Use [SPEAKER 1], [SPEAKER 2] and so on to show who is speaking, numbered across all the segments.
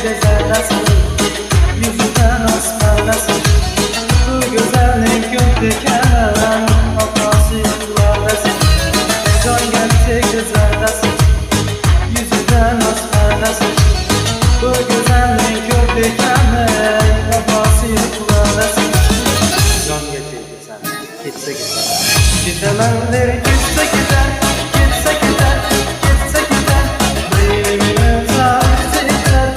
[SPEAKER 1] Güzellesin, yüzünden az parlasın. Bu güzellik yok dikenen hatası yıllarlasın. Can gerçek güzellesin, yüzünden az parlasın. Bu güzellik yok dikenen hatası yıllarlasın. Can gerçek güzellik, gitse gider. Gidemenleri gitse gider, gitse gider, gitse gider. Beynimin tarihte gider.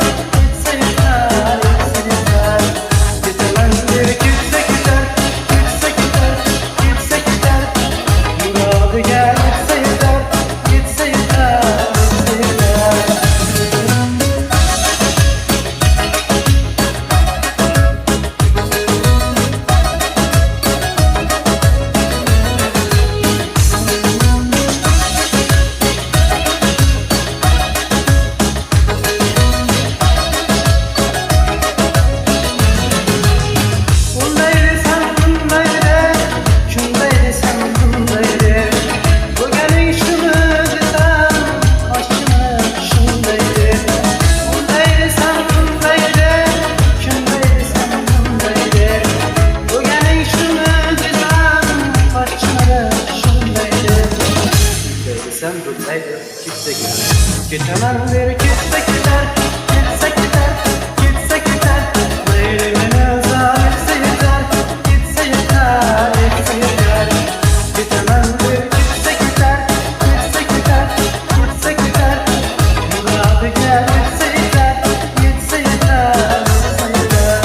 [SPEAKER 1] Sen buradaydı, gitse gider. Geçemenleri gitse gider, gitse gider, gitse gider. Leylimin özel gitse gider, gitse gider, gitse gider. Geçemenleri gitse gider, gitse gider, gitse gider. Muradı gel gitse gider, gitse gider, gitse gider.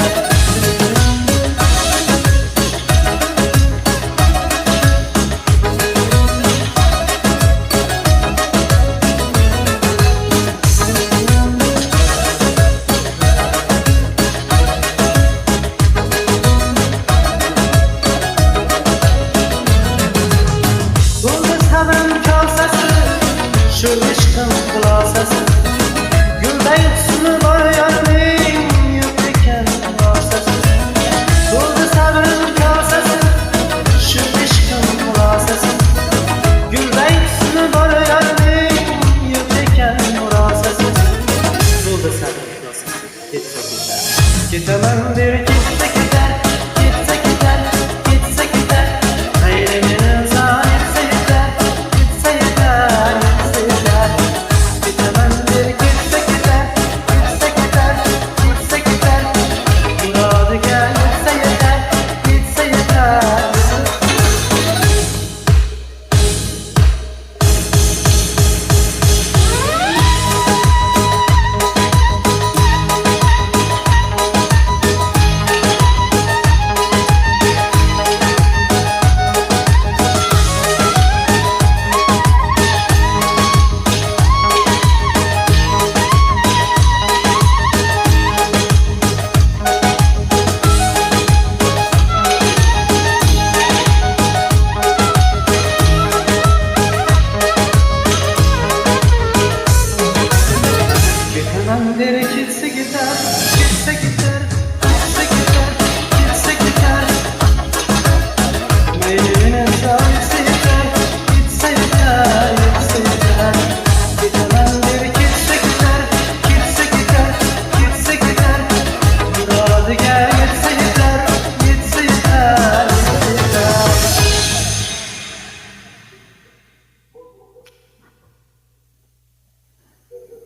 [SPEAKER 1] Şu aşkın kulasası gülde yoksunu var yarın yüklüken kulasası. Doldu sabrın kasası şu aşkın kulasası gülde yoksunu var yarın yüklüken kulasası. Doldu sabrın kasası gitse gider. Gidemem bir gitse